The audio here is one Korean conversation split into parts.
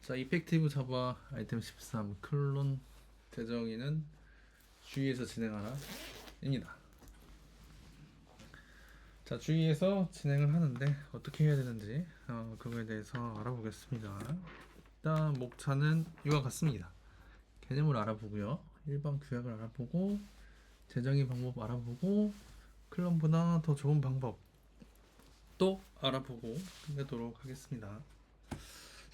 자, 이펙티브 자바 아이템 13 클론 재정의는 주위에서 진행하라 입니다. 자, 주위에서 진행을 하는데 어떻게 해야 되는지 그거에 대해서 알아보겠습니다. 일단 목차는 이와 같습니다. 개념을 알아보고요, 일반 규약을 알아보고, 재정의 방법 알아보고, 클론보다 더 좋은 방법 또 알아보고 끝내도록 하겠습니다.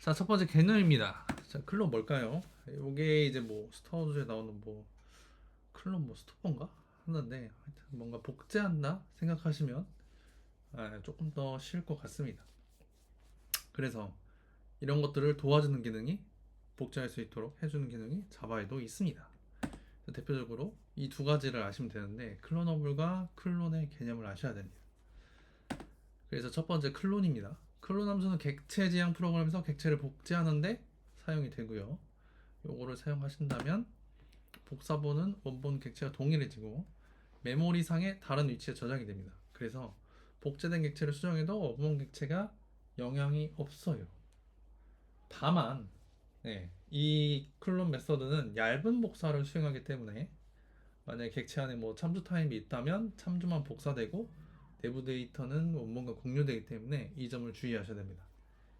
자, 첫 번째 개념입니다. 자, 클론 뭘까요? 이게 이제 뭐 스타워즈에 나오는 뭐 클론 뭐 스토퍼인가 하는데, 하여튼 뭔가 복제한다 생각하시면 조금 더 쉬울 것 같습니다. 그래서 이런 것들을 도와주는 기능이, 복제할 수 있도록 해주는 기능이 자바에도 있습니다. 대표적으로 이 두 가지를 아시면 되는데, 클로너블과 클론의 개념을 아셔야 됩니다. 그래서 첫 번째 클론입니다. 클론 함수는 객체 지향 프로그램에서 객체를 복제하는데 사용이 되고요. 요거를 사용하신다면 복사본은 원본 객체가 동일해지고 메모리상의 다른 위치에 저장이 됩니다. 그래서 복제된 객체를 수정해도 원본 객체가 영향이 없어요. 다만 이 클론 메서드는 얇은 복사를 수행하기 때문에 만약에 객체 안에 뭐 참조 타임이 있다면 참조만 복사되고 내부 데이터는 원본과 공유되기 때문에 이 점을 주의하셔야 됩니다.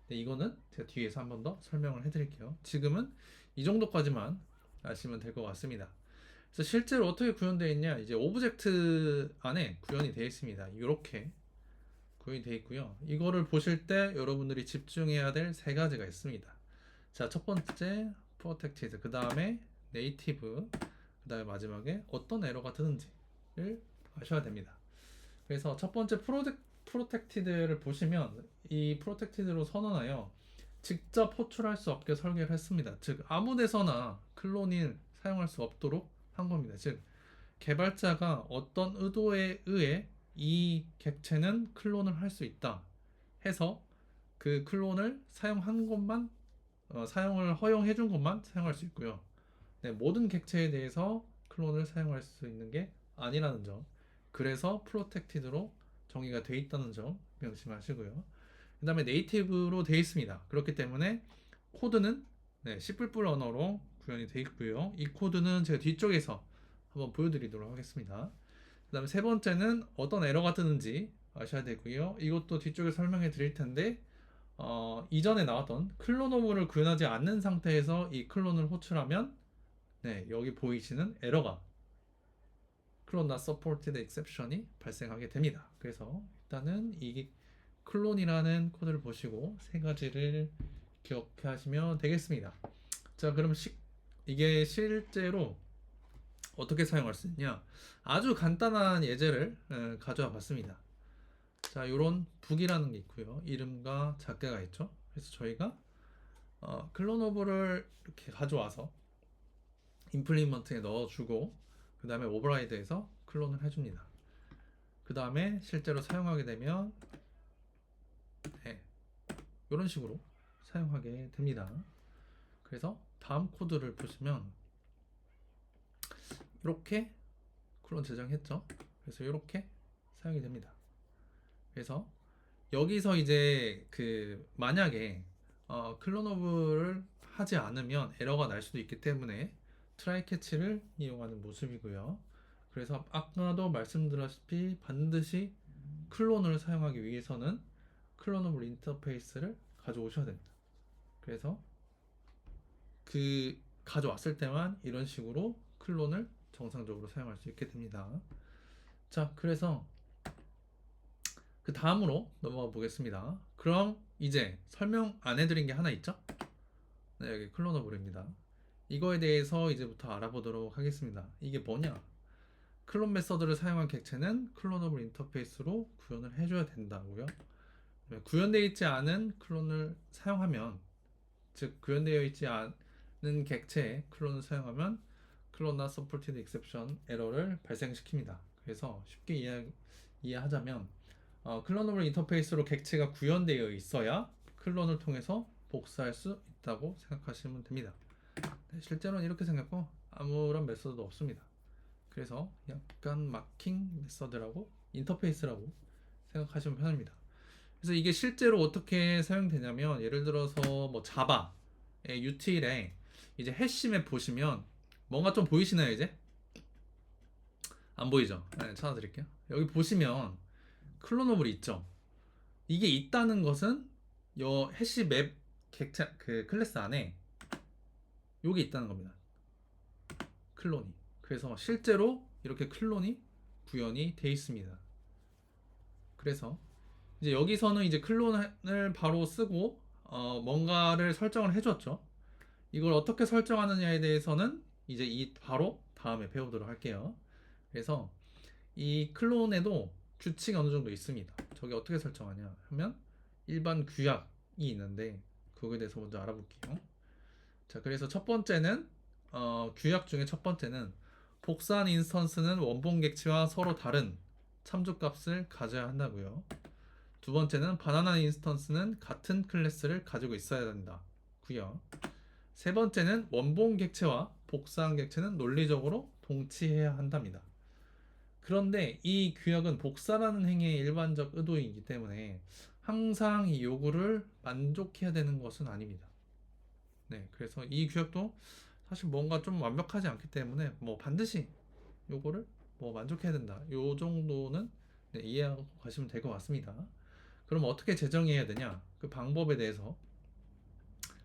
이거는 제가 뒤에서 한 번 더 설명을 해드릴게요. 지금은 이 정도까지만 아시면 될 것 같습니다. 그래서 실제로 어떻게 구현되어 있냐, 이제 오브젝트 안에 구현이 되어 있습니다. 이렇게 구현이 되어 있고요. 이거를 보실 때 여러분들이 집중해야 될 세 가지가 있습니다. 자, 첫 번째 protected, 그 다음에 native, 그 다음에 마지막에 어떤 에러가 뜨는지를 아셔야 됩니다. 그래서 첫 번째 프로텍티드를 보시면, 이 프로텍티드로 선언하여 직접 호출할 수 없게 설계를 했습니다. 즉 아무 데서나 클론을 사용할 수 없도록 한 겁니다. 즉 개발자가 어떤 의도에 의해 이 객체는 클론을 할 수 있다 해서 그 클론을 사용한 것만, 사용을 허용해 준 것만 사용할 수 있고요. 모든 객체에 대해서 클론을 사용할 수 있는 게 아니라는 점, 그래서 프로텍티드로 정의가 되어 있다는 점 명심하시고요. 그 다음에 네이티브로 되어 있습니다. 그렇기 때문에 코드는 C++ 언어로 구현이 되어 있고요. 이 코드는 제가 뒤쪽에서 한번 보여드리도록 하겠습니다. 그 다음에 세 번째는 어떤 에러가 뜨는지 아셔야 되고요. 이것도 뒤쪽에 설명해 드릴 텐데, 이전에 나왔던 클로노브를 구현하지 않는 상태에서 이 클론을 호출하면 여기 보이시는 에러가 클론 not supported exception이 발생하게 됩니다. 그래서 일단은 이 클론이라는 코드를 보시고 세 가지를 기억하시면 되겠습니다. 자, 그럼 이게 실제로 어떻게 사용할 수 있냐, 아주 간단한 예제를 가져와 봤습니다. 자, 요런 북이라는 게 있고요, 이름과 작가가 있죠. 그래서 저희가 클로노브를 이렇게 가져와서 임플리먼트에 넣어주고, 그 다음에 오버라이드에서 클론을 해줍니다. 그 다음에 실제로 사용하게 되면 이런 식으로 사용하게 됩니다. 그래서 다음 코드를 보시면 이렇게 클론 제정했죠. 그래서 이렇게 사용이 됩니다. 그래서 여기서 이제 만약에 클로너블을 하지 않으면 에러가 날 수도 있기 때문에 트라이 캐치를 이용하는 모습이고요. 그래서 아까도 말씀드렸다시피 반드시 클론을 사용하기 위해서는 클로너블 인터페이스를 가져오셔야 됩니다. 그래서 가져왔을 때만 이런 식으로 클론을 정상적으로 사용할 수 있게 됩니다. 자, 그래서 그 다음으로 넘어가 보겠습니다. 그럼 이제 설명 안 해드린 게 하나 있죠? 여기 클로너블입니다. 이거에 대해서 이제부터 알아보도록 하겠습니다. 이게 뭐냐? 클론 메서드를 사용한 객체는 클로너블 인터페이스로 구현을 해줘야 된다고요. 구현되어 있지 않은 클론을 사용하면, 즉 구현되어 있지 않은 객체의 클론을 사용하면 클론 not supported exception 에러를 발생시킵니다. 그래서 쉽게 이해하자면 클로너블 인터페이스로 객체가 구현되어 있어야 클론을 통해서 복사할 수 있다고 생각하시면 됩니다. 실제로는 이렇게 생겼고 아무런 메서드도 없습니다. 그래서 약간 마킹 메서드라고, 인터페이스라고 생각하시면 편합니다. 그래서 이게 실제로 어떻게 사용되냐면, 예를 들어서 뭐 자바 util에 이제 해시맵 보시면 뭔가 좀 보이시나요 이제? 안 보이죠? 네, 찾아드릴게요. 여기 보시면 클로너블이 있죠. 이게 있다는 것은 요 해시맵 객체 그 클래스 안에 요게 있다는 겁니다. 클론이. 그래서 실제로 이렇게 클론이 구현이 돼 있습니다. 그래서 이제 여기서는 이제 클론을 바로 쓰고 뭔가를 설정을 해줬죠. 이걸 어떻게 설정하느냐에 대해서는 이제 이 바로 다음에 배우도록 할게요. 그래서 이 클론에도 규칙이 어느 정도 있습니다. 저게 어떻게 설정하냐 하면 일반 규약이 있는데 그거에 대해서 먼저 알아볼게요. 자, 그래서 첫 번째는 규약 중에 첫 번째는 복사한 인스턴스는 원본 객체와 서로 다른 참조값을 가져야 한다고요. 두 번째는 바나나 인스턴스는 같은 클래스를 가지고 있어야 된다고요. 세 번째는 원본 객체와 복사한 객체는 논리적으로 동치해야 한답니다. 그런데 이 규약은 복사라는 행위의 일반적 의도이기 때문에 항상 이 요구를 만족해야 되는 것은 아닙니다. 네, 그래서 이 규약도 사실 뭔가 좀 완벽하지 않기 때문에 뭐 반드시 요거를 뭐 만족해야 된다. 요 정도는 네, 이해하고 가시면 될 것 같습니다. 그럼 어떻게 재정해야 되냐? 그 방법에 대해서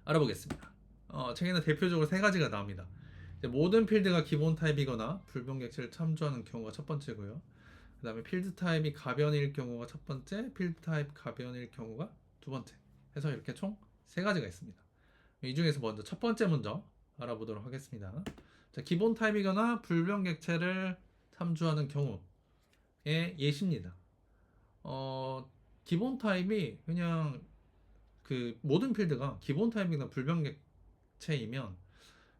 알아보겠습니다. 책에는 대표적으로 세 가지가 나옵니다. 이제 모든 필드가 기본 타입이거나 불변 객체를 참조하는 경우가 첫 번째고요. 그 다음에 필드 타입이 가변일 경우가 첫 번째, 필드 타입 가변일 경우가 두 번째 해서 이렇게 총 세 가지가 있습니다. 이 중에서 먼저 첫 번째 먼저 알아보도록 하겠습니다. 자, 기본 타입이거나 불변 객체를 참조하는 경우의 예시입니다. 기본 타입이 그냥 그 모든 필드가 기본 타입이나 불변 객체이면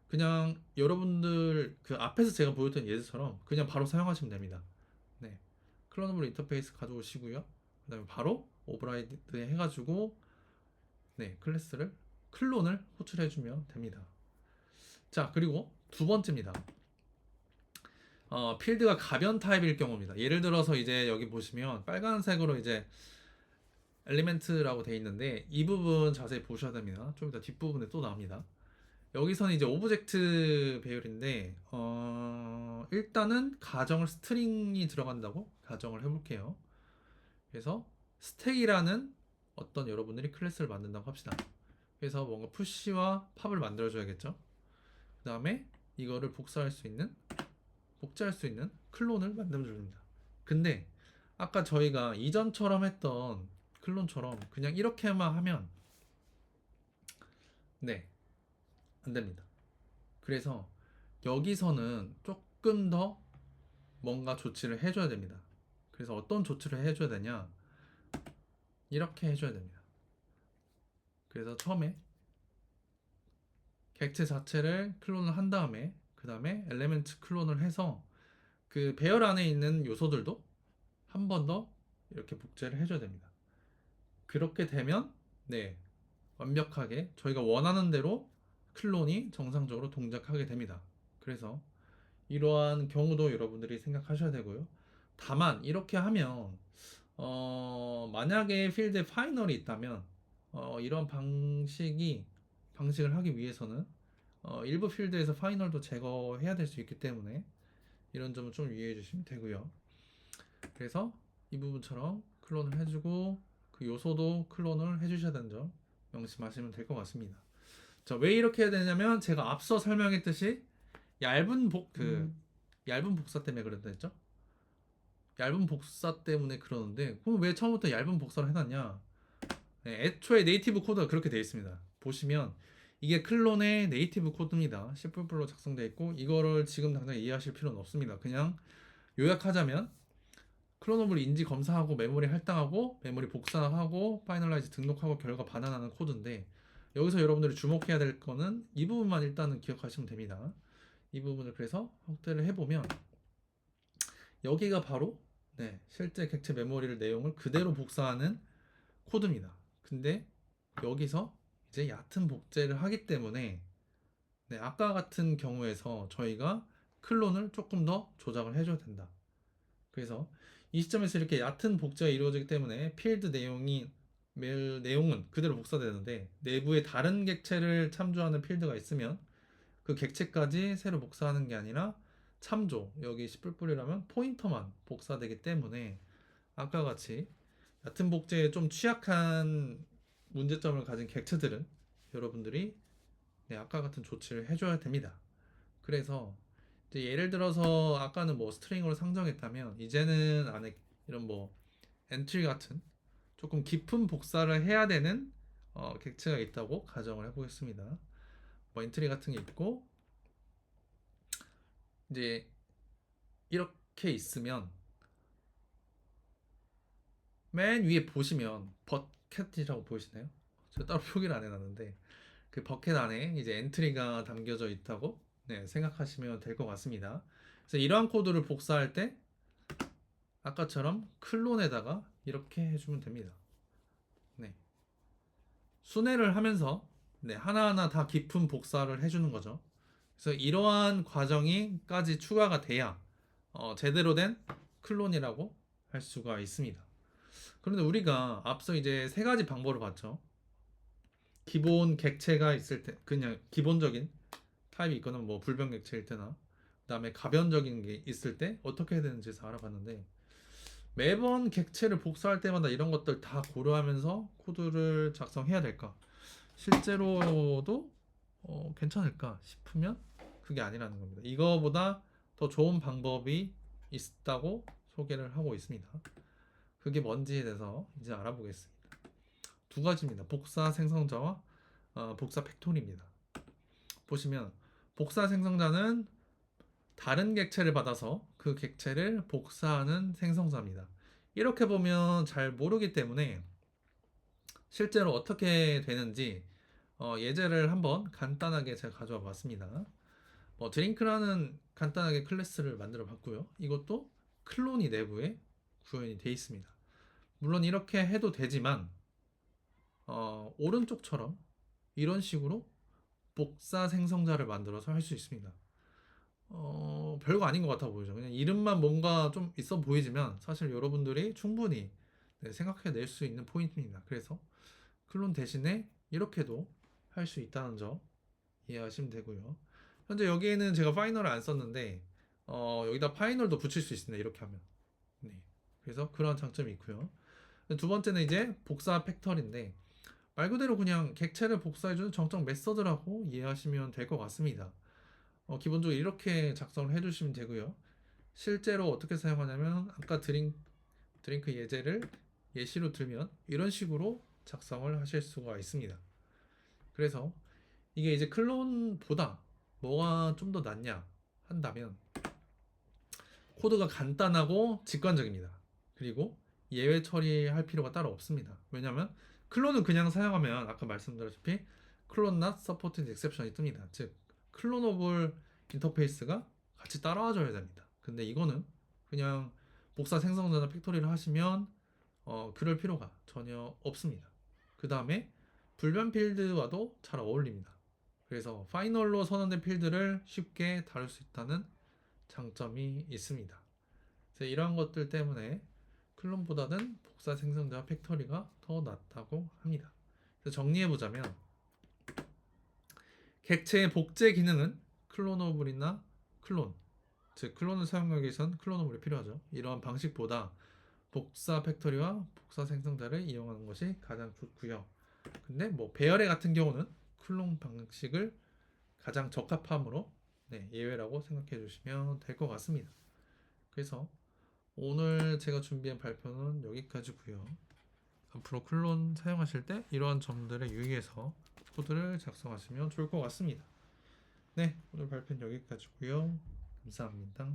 그냥 여러분들 그 앞에서 제가 보였던 예제처럼 그냥 바로 사용하시면 됩니다. 네, 클로너블 인터페이스 가져오시고요. 그다음에 바로 오버라이드 해가지고 네 클래스를 클론을 호출해주면 됩니다. 자, 그리고 두 번째입니다. 필드가 가변 타입일 경우입니다. 예를 들어서 이제 여기 보시면 빨간색으로 이제 엘리멘트라고 되어 있는데 이 부분 자세히 보셔야 됩니다. 좀 이따 뒷부분에 또 나옵니다. 여기서는 이제 오브젝트 배열인데 일단은 가정을 스트링이 들어간다고 가정을 해볼게요. 그래서 스택이라는 어떤 여러분들이 클래스를 만든다고 합시다. 그래서 뭔가 푸시와 팝을 만들어줘야겠죠. 그 다음에 이거를 복사할 수 있는 클론을 만들어줍니다. 근데 아까 저희가 이전처럼 했던 클론처럼 그냥 이렇게만 하면 네, 안 됩니다. 그래서 여기서는 조금 더 뭔가 조치를 해줘야 됩니다. 그래서 어떤 조치를 해줘야 되냐? 이렇게 해줘야 됩니다. 그래서 처음에 객체 자체를 클론을 한 다음에 그 다음에 엘리멘트 클론을 해서 그 배열 안에 있는 요소들도 한 번 더 이렇게 복제를 해줘야 됩니다. 그렇게 되면 네, 완벽하게 저희가 원하는 대로 클론이 정상적으로 동작하게 됩니다. 그래서 이러한 경우도 여러분들이 생각하셔야 되고요. 다만 이렇게 하면 만약에 필드에 파이널이 있다면 이런 방식을 하기 위해서는 일부 필드에서 파이널도 제거해야 될 수 있기 때문에 이런 점은 좀 유의해 주시면 되고요. 그래서 이 부분처럼 클론을 해주고 그 요소도 클론을 해주셔야 되는 점 명심하시면 될 것 같습니다. 자, 왜 이렇게 해야 되냐면 제가 앞서 설명했듯이 얇은 복사 때문에 그랬다 했죠? 얇은 복사 때문에 그러는데 그럼 왜 처음부터 얇은 복사를 해놨냐? 네, 애초에 네이티브 코드가 그렇게 되어 있습니다. 보시면 이게 클론의 네이티브 코드입니다. C++로 작성되어 있고 이거를 지금 당장 이해하실 필요는 없습니다. 그냥 요약하자면 클로너블 인지 검사하고 메모리 할당하고 메모리 복사하고 파이널라이즈 등록하고 결과 반환하는 코드인데 여기서 여러분들이 주목해야 될 거는 이 부분만 일단은 기억하시면 됩니다. 이 부분을 그래서 확대를 해보면 여기가 바로 네, 실제 객체 메모리를 내용을 그대로 복사하는 코드입니다. 근데 여기서 이제 얕은 복제를 하기 때문에 네, 아까 같은 경우에서 저희가 클론을 조금 더 조작을 해줘야 된다. 그래서 이 시점에서 이렇게 얕은 복제가 이루어지기 때문에 필드 내용이 메일 내용은 그대로 복사되는데 내부에 다른 객체를 참조하는 필드가 있으면 그 객체까지 새로 복사하는 게 아니라 참조, 여기 10불이라면 포인터만 복사되기 때문에 아까 같이 얕은 복제에 좀 취약한 문제점을 가진 객체들은 여러분들이 아까 같은 조치를 해줘야 됩니다. 그래서 이제 예를 들어서 아까는 뭐 스트링으로 상정했다면 이제는 안에 이런 뭐 엔트리 같은 조금 깊은 복사를 해야 되는 객체가 있다고 가정을 해보겠습니다. 뭐 엔트리 같은 게 있고 이제 이렇게 있으면 맨 위에 보시면 버켓이라고 보이시나요? 제가 따로 표기를 안 해놨는데 그 버켓 안에 이제 엔트리가 담겨져 있다고 생각하시면 될 것 같습니다. 그래서 이러한 코드를 복사할 때 아까처럼 클론에다가 이렇게 해주면 됩니다. 네. 순회를 하면서 하나하나 다 깊은 복사를 해주는 거죠. 그래서 이러한 과정이까지 추가가 돼야 제대로 된 클론이라고 할 수가 있습니다. 그런데 우리가 앞서 이제 세 가지 방법을 봤죠. 기본 객체가 있을 때 그냥 기본적인 타입이 있거나 뭐 불변 객체일 때나 그다음에 가변적인 게 있을 때 어떻게 해야 되는지에서 알아봤는데 매번 객체를 복사할 때마다 이런 것들 다 고려하면서 코드를 작성해야 될까? 실제로도 괜찮을까 싶으면 그게 아니라는 겁니다. 이거보다 더 좋은 방법이 있다고 소개를 하고 있습니다. 그게 뭔지에 대해서 이제 알아보겠습니다. 두 가지입니다. 복사 생성자와 복사 팩토리입니다. 보시면 복사 생성자는 다른 객체를 받아서 그 객체를 복사하는 생성자입니다. 이렇게 보면 잘 모르기 때문에 실제로 어떻게 되는지 예제를 한번 간단하게 제가 가져와 봤습니다. 드링크라는 간단하게 클래스를 만들어 봤고요. 이것도 클론이 내부에 구현이 되어 있습니다. 물론 이렇게 해도 되지만 오른쪽처럼 이런 식으로 복사 생성자를 만들어서 할 수 있습니다. 별거 아닌 것 같아 보이죠. 그냥 이름만 뭔가 좀 있어 보이지만 사실 여러분들이 충분히 생각해낼 수 있는 포인트입니다. 그래서 클론 대신에 이렇게도 할 수 있다는 점 이해하시면 되고요. 현재 여기에는 제가 파이널을 안 썼는데 여기다 파이널도 붙일 수 있습니다. 이렇게 하면. 네. 그래서 그런 장점이 있고요. 두 번째는 이제 복사 팩터리인데 말 그대로 그냥 객체를 복사해주는 정적 메서드라고 이해하시면 될 것 같습니다. 기본적으로 이렇게 작성을 해주시면 되고요. 실제로 어떻게 사용하냐면 아까 드링크 예제를 예시로 들면 이런 식으로 작성을 하실 수가 있습니다. 그래서 이게 이제 클론보다 뭐가 좀 더 낫냐 한다면 코드가 간단하고 직관적입니다. 그리고 예외 처리할 필요가 따로 없습니다. 왜냐하면 클론은 그냥 사용하면 아까 말씀드렸다시피 클론 not supported exception이 뜹니다. 즉 클로너블 인터페이스가 같이 따라와 줘야 됩니다. 근데 이거는 그냥 복사 생성자나 팩토리를 하시면 그럴 필요가 전혀 없습니다. 그 다음에 불변 필드와도 잘 어울립니다. 그래서 파이널로 선언된 필드를 쉽게 다룰 수 있다는 장점이 있습니다. 그래서 이러한 것들 때문에 클론보다는 복사 생성자 팩토리가 더 낫다고 합니다. 그래서 정리해보자면 객체의 복제 기능은 클로너블이나 클론, 즉 클론을 사용하기 위해선 클로너블이 필요하죠. 이러한 방식보다 복사 팩토리와 복사 생성자를 이용하는 것이 가장 좋고요. 근데 뭐 배열의 같은 경우는 클론 방식을 가장 적합함으로 예외라고 생각해 주시면 될 것 같습니다. 그래서 오늘 제가 준비한 발표는 여기까지고요. 앞으로 클론 사용하실 때 이러한 점들에 유의해서 코드를 작성하시면 좋을 것 같습니다. 네, 오늘 발표는 여기까지고요. 감사합니다.